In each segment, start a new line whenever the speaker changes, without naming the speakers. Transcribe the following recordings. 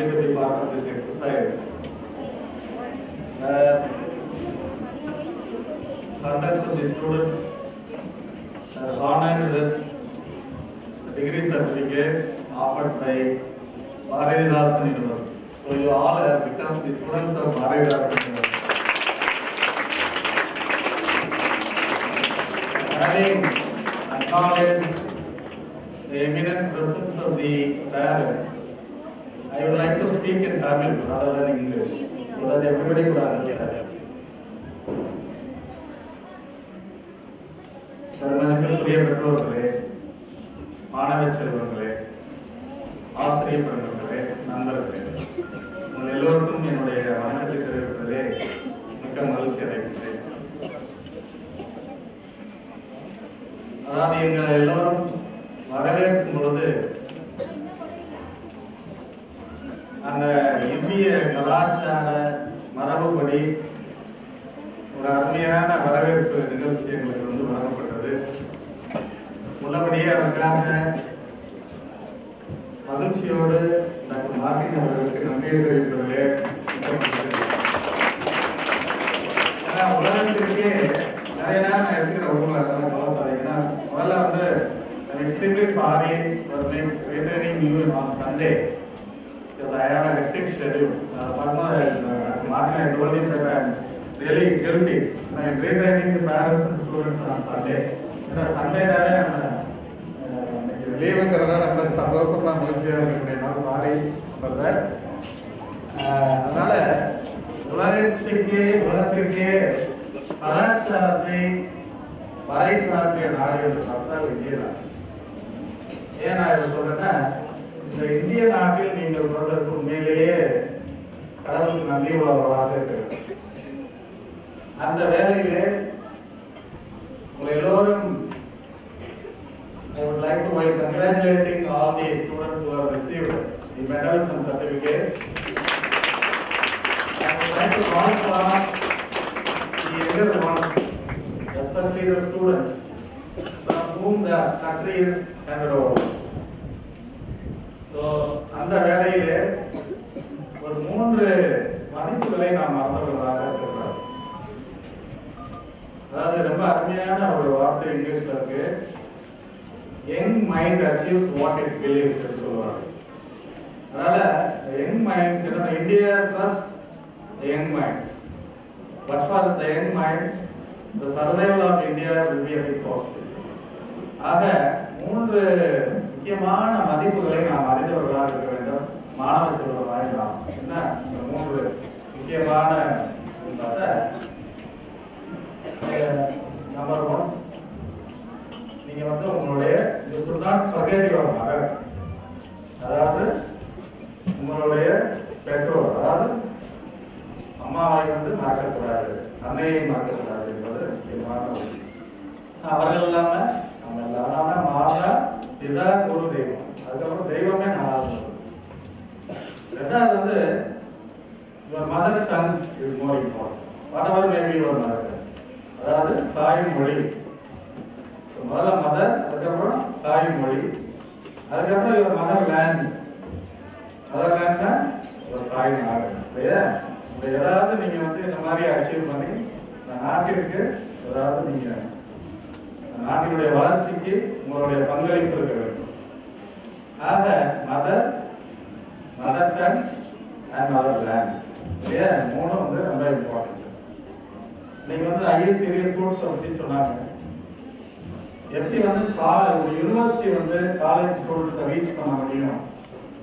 happy to be part of this exercise. Hundreds of the students are honored with degree certificates offered by Bharatidasan University. So you all have become the students of Bharatidasan University. Having acknowledged the eminent presence of the parents, I would like to speak in Tamil rather than English, so that everybody could understand. பெருமதிப்பிற்குரிய பெற்றோர்களே, மாணவ செல்வங்களே, ஆசிரியர் பெருமக்களே, நண்பர்களே, உங்கள் எல்லோருக்கும் என்னுடைய வணக்கத்தை தெரிவிப்பதிலே மிக்க மகிழ்ச்சி அடைகின்றேன். அதாவது எங்கள் எல்லோரும் வரவேற்கும் பொழுது அந்த இந்திய கலாச்சார மரபுப்படி ஒரு அருமையான வரவேற்பு நிகழ்ச்சி எங்களுக்கு வழங்கப்பட்டது. உள்ளபடியே அதற்காக மகிழ்ச்சியோடு டாக்டர் மார்ட்டின் அவர்களுக்கு நன்றியை தெரிவிப்பதிலே உலகத்திற்கே நிறைய நேரம் நான் எடுத்துக்கிற உண்மை கவலைப்படாதீங்கன்னா, முதல்ல I'm extremely sorry for returning you on Sunday because I have a hectic schedule. Martin, I told him that I am really guilty. I am retraining the parents and students on Sunday. Sunday I am leaving the number சந்தோஷமா மகிழ்ச்சியா இருக்கேன். Sorry for that. அதனால உலகத்திற்கே கலாச்சாரத்தை பறைசாற்றிய நாடு என்று பார்த்தால் India. ஏன் நான் இதை சொல்றேன்னா, இந்த இந்திய நாட்டில் நீங்கள் சொல்றதுக்கு உண்மையிலேயே கடவுளுக்கு நன்றி உள்ளவர்களாக இருக்கிறது. அந்த வேளையிலே உங்கள் எல்லோரும் I would like to while congratulating all the students who have received the medals and certificates. I would like to call for the younger ones, especially the students from whom the country is handed over. So, அந்த வேளையிலே ஒரு 3 மதிப்புகளை நாம் மறந்தவர்களாக இருக்கிறோம். அதாவது ரொம்ப அருமையான ஒரு வார்த்தை இங்கிலீஷ்ல இருக்கு. Young mind achieves what it believes என்று சொல்லுவாங்க. அதனால young minds, India trusts the young minds. But for the young minds, the survival of India will be a big possibility. ஆக 3 முக்கியமான மதிப்புகளை நாம் அறிந்தவர்களாக இருக்க வேண்டும். மாணவ செல்வர்களாக நாம் என்ன இந்த 3 முக்கியமான நம்பர் 1, நீங்க உங்களுடைய you should not forget your mother. அதாவது உங்களுடைய பெற்றோர், அதாவது அம்மாவை மறக்கக்கூடாது, அன்னையை மறக்கக்கூடாது என்பது முக்கியமான விஷயம். அவர்கள் இல்லாம நம்ம எல்லாரும் மாதா பிதா குரு தெய்வம், அதுக்கப்புறம் தெய்வமே 4வது. 2வது your mother tongue is more important, whatever may be your mother tongue. அதாவது தாய்மொழி. முதல்ல மதர், அதுக்கப்புறம் தாய்மொழி, அதுக்கப்புறம் your mother land. மதர் லேண்ட்னா ஒரு தாய் நாடு இல்லையா? ஏதாவது நீங்க இந்த மாதிரி அச்சீவ் பண்ணி நாட்டிற்கு ஏதாவது நீங்க நாட்டினுடைய வளர்ச்சிக்கு உங்களுடைய பங்களிப்பு இருக்க வேண்டும். ஆக mother tongue and mother land இல்லையா? 3 ரொம்ப இம்பார்ட்டன்ட். நீங்க ஐஎஸ் சீரியஸ் கோர்ஸ் பற்றி சொன்னாங்க. எப்படி ஒரு யூனிவர்சிட்டி காலேஜ் ஸ்டூடெண்ட்ஸை ரீச் பண்ண முடியும்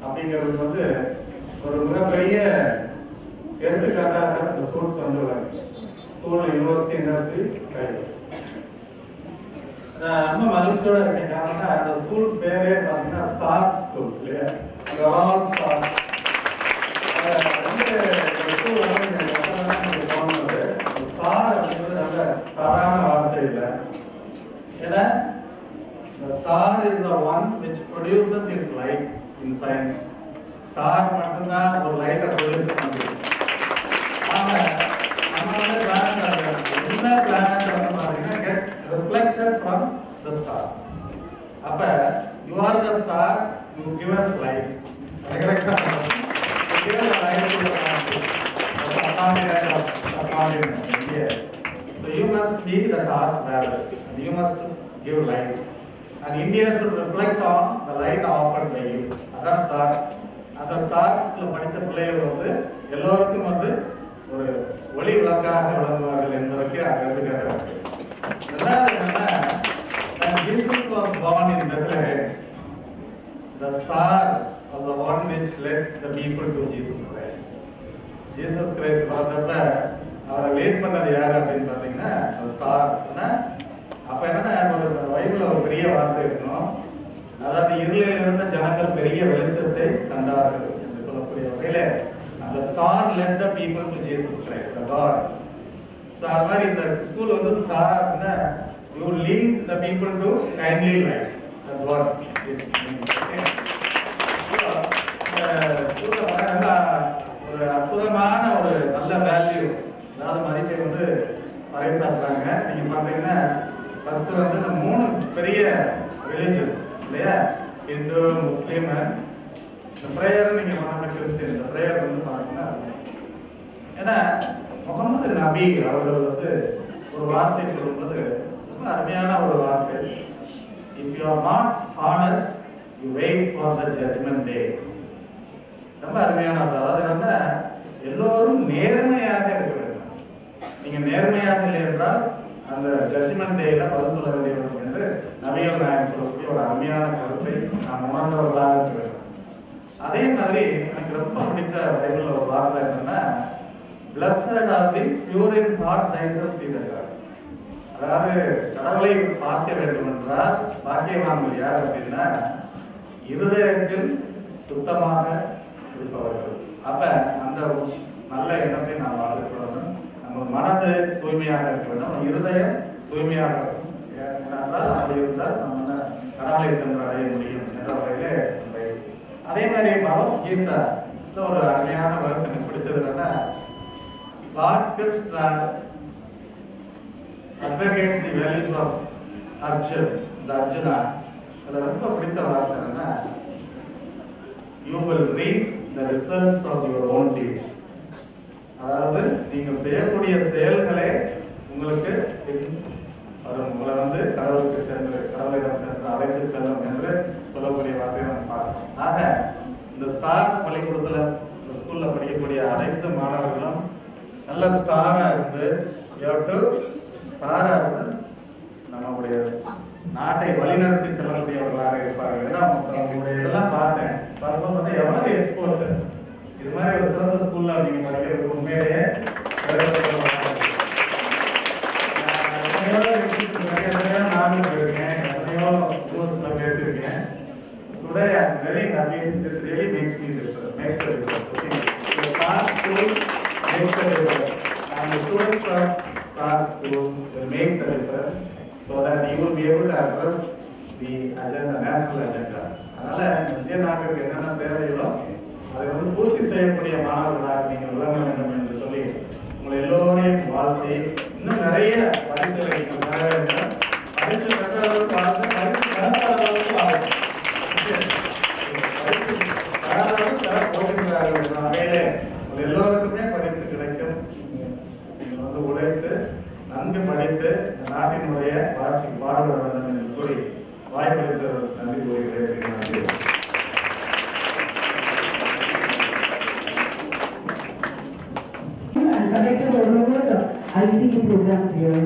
அப்படிங்கிறது ஒரு மிகப்பெரிய எடுத்துக்காட்டாக இந்த ஸ்கூல்ஸ் ஸ்கூல் யூனிவர்சிட்டி இண்டஸ்ட்ரி கைது. ரொம்ப மகிழ்ச்சியோட இருக்கேன். காரணம் அந்த ஸ்கூல் பேரே பார்த்தீங்கன்னா ஸ்டார் ஸ்கூல் இல்லையா? All star. ஸ்டார் அப்படிங்கிறது நல்ல சாதாரண வார்த்தை இல்லை. ஏன்னா the star is the one which produces its light in science. Star மட்டும்தான் ஒரு லைட்டை ப்ரொடியூஸ் பண்ணுது. ஆனா நம்ம என்ன பிளானட் பார்த்தீங்கன்னா get reflected from the star. அப்ப you are the star, you give us light. கரெக்டா? born in India. So you must be the torch bearers. You must give light. And India should reflect on the light offered by you. That's stars. அந்த ஸ்டார்ஸ்ல படிச்ச பிள்ளைகள் வந்து எல்லோருக்கும் வந்து ஒரு ஒளி விளக்காக விளங்குவார்கள் என்பதற்கு அங்க எடுத்துக்காட்டு. ரெண்டாவது என்னன்னா, when Jesus was born in Bethlehem, the star was the one which led the people to Jesus Christ. Jesus Christ பார்த்தப்ப அவரை லீட் பண்ணது யாரு அப்படின்னு பார்த்தீங்கன்னா ஸ்டார். அப்ப என்னன்னா ஒரு பைபிள்ல ஒரு பெரிய வார்த்தை இருக்கணும், அதாவது இருளில் இருந்த ஜனங்கள் பெரிய வெளிச்சத்தை கண்டார்கள் என்று சொல்லக்கூடிய வகையில அந்த star led the people to Jesus Christ, the God. So அது மாதிரி இந்த ஸ்கூல் வந்து ஸ்டார்னா you lead the people to kindly life. That's what it means. ஒரு அற்புதமான ஒரு நல்ல வேல்யூ, அதாவது மதிப்பை வந்து பறைசாற்றுறாங்க. நீங்க பாத்தீங்கன்னா ஃபர்ஸ்ட் வந்து இந்த 3 பெரிய ரிலிஜியன்ஸ் இல்லையா, இந்து, முஸ்லீம், பிரேயர். நீங்க பண்ண கிறிஸ்டியன் பிரேயர் வந்து பாத்தீங்கன்னா, ஏன்னா முகமது நபி அவர்கள் வந்து ஒரு வார்த்தை சொல்லும்போது ரொம்ப அருமையான ஒரு வார்த்தை. If you are not honest, you wait for the judgment day. ரொம்ப அருமையான, அதாவது வந்து எல்லோரும் நேர்மையாக இருக்க வேண்டும். நீங்க நேர்மையாக இல்லை என்றால் அந்த ஜட்ஜ்மெண்ட் டேல பதில் சொல்ல வேண்டியவர்கள் என்று நபிகள் நாயகம் சொல்லக்கூடிய ஒரு அருமையான கருத்தை நாம் உணர்ந்தவர்களாக இருக்க வேண்டும். அதே மாதிரி எனக்கு ரொம்ப பிடித்த பைபிள்ல ஒரு வார்த்தை என்னன்னா, blessed are the pure in heart, they shall see the God. அதாவது கடவுளை பார்க்க வேண்டும் என்றால் பாக்கியவான்கள் யார் அப்படின்னா இருதயத்தில் சுத்தமாக இருப்பவர்கள். அப்ப அந்த நல்ல எண்ணத்தை நாம் வளர்க்கணும். நம்ம மனது தூய்மையாக இருக்க வேண்டும், இருதயம் தூய்மையாக இருக்கும். அப்படி இருந்தால் நம்ம கடவுளை சென்று அடைய முடியும் என்ற வகையிலே. அதே மாதிரி பகவத்கீதா ஒரு அருமையான வருஷம் எனக்கு பிடிச்சது என்னன்னா, God advocates the values of Arjuna. அதுல ரொம்ப பிடித்த வார்த்தை என்னன்னா, you will reap the results of your own deeds. அதாவது நீங்கள் செய்யக்கூடிய செயல்களே உங்களுக்கு உங்களை வந்து கடவுளுக்கு சென்று கடவுளிடம் சென்று அழைத்து செல்லும் என்று சொல்லக்கூடிய வார்த்தையை நம்ம பார்க்கணும். ஆக இந்த ஸ்டார் பள்ளிக்கூடத்துல இந்த ஸ்கூல்ல படிக்கக்கூடிய அனைத்து மாணவர்களும் நல்ல ஸ்டாரா இருந்து நம்முடைய நாட்டை வழிநடத்தி செல்லக்கூடியவர்களாக இருப்பார்கள். ஏன்னா உங்களுடைய இதெல்லாம் பார்க்கும்போது வந்து எவ்வளவு எக்ஸ்போர்ட். இது மாதிரி ஒரு சிறந்த ஸ்கூல்ல நீங்க படிக்கிறது உண்மையிலேயே நானும் போயிருக்கேன், எத்தனையோ ஸ்கூல்ஸ்ல பேசியிருக்கேன். Today I am very happy. This really makes me different, makes the difference. The Star School makes the difference, and the students of Star Schools will make the difference, so that you will be able to address the agenda, national agenda. அதனால இந்திய நாட்டுக்கு என்னென்ன தேவைகளோ அதை வந்து பூர்த்தி செய்யக்கூடிய மாணவர்களாக நீங்கள் விளங்க வேண்டும் என்று சொல்லி உங்களை எல்லோரையும் வாழ்த்தி, இன்னும் நிறைய பரிசுகளை நீங்கள் பெற வேண்டும். பரிசு பெற்றவர்களுக்கு வாழ்த்து, பரிசு பெறாதவர்களுக்கு வாழ்த்து. வகையிலே உங்கள் எல்லோருக்குமே பரிசு கிடைக்கும். நீங்கள் வந்து உழைத்து நன்கு படித்து நாட்டினுடைய வளர்ச்சிக்கு பாடுபட வேண்டும் என்று கூறி வாய்ப்பளித்த நன்றி கூறுகிறேன். நன்றி.
Connected over the ICT programs here.